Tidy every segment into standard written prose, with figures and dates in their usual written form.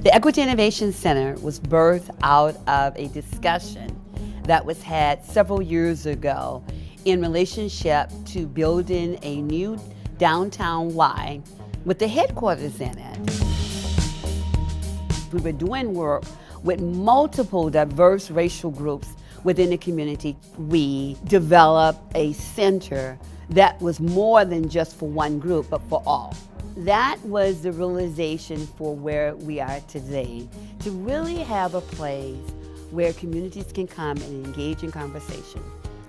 The Equity Innovation Center was birthed out of a discussion that was had several years ago in relationship to building a new downtown Y with the headquarters in it. We were doing work with multiple diverse racial groups within the community. We developed a center that was more than just for one group, but for all. That was the realization for where we are today, to really have a place where communities can come and engage in conversation.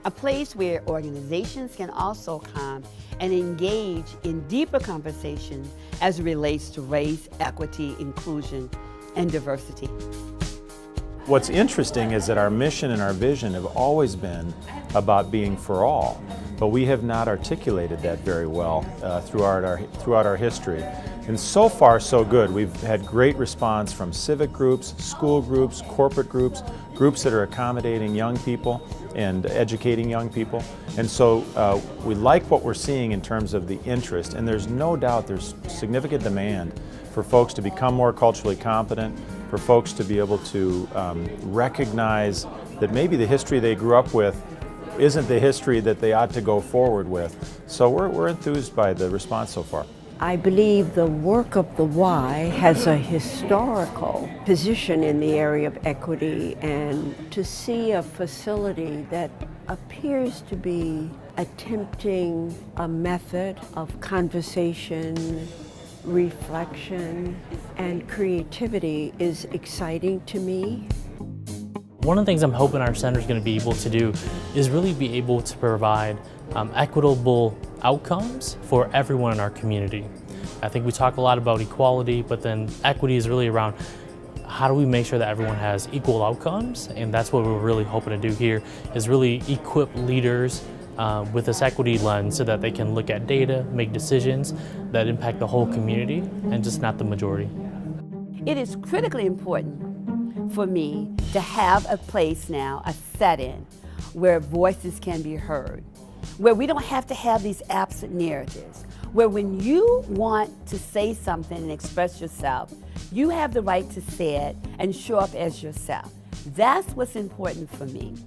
A place where organizations can also come and engage in deeper conversation as it relates to race, equity, inclusion, and diversity. What's interesting is that our mission and our vision have always been about being for all, but we have not articulated that very well throughout our history. And so far, so good. We've had great response from civic groups, school groups, corporate groups, groups that are accommodating young people and educating young people. And so we like what we're seeing in terms of the interest, and there's no doubt there's significant demand for folks to become more culturally competent, for folks to be able to recognize that maybe the history they grew up with isn't the history that they ought to go forward with. So we're enthused by the response so far. I believe the work of the Y has a historical position in the area of equity, and to see a facility that appears to be attempting a method of conversation, reflection, and creativity is exciting to me. One of the things I'm hoping our center is going to be able to do is really be able to provide equitable outcomes for everyone in our community. I think we talk a lot about equality, but then equity is really around how do we make sure that everyone has equal outcomes, and that's what we're really hoping to do here, is really equip leaders with this equity lens so that they can look at data, make decisions that impact the whole community and just not the majority. It is critically important for me to have a place now, a setting, where voices can be heard, where we don't have to have these absent narratives, where when you want to say something and express yourself, you have the right to say it and show up as yourself. That's what's important for me.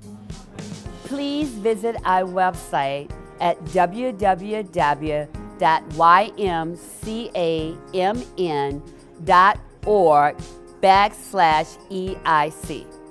Please visit our website at www.ymcamn.org/EIC.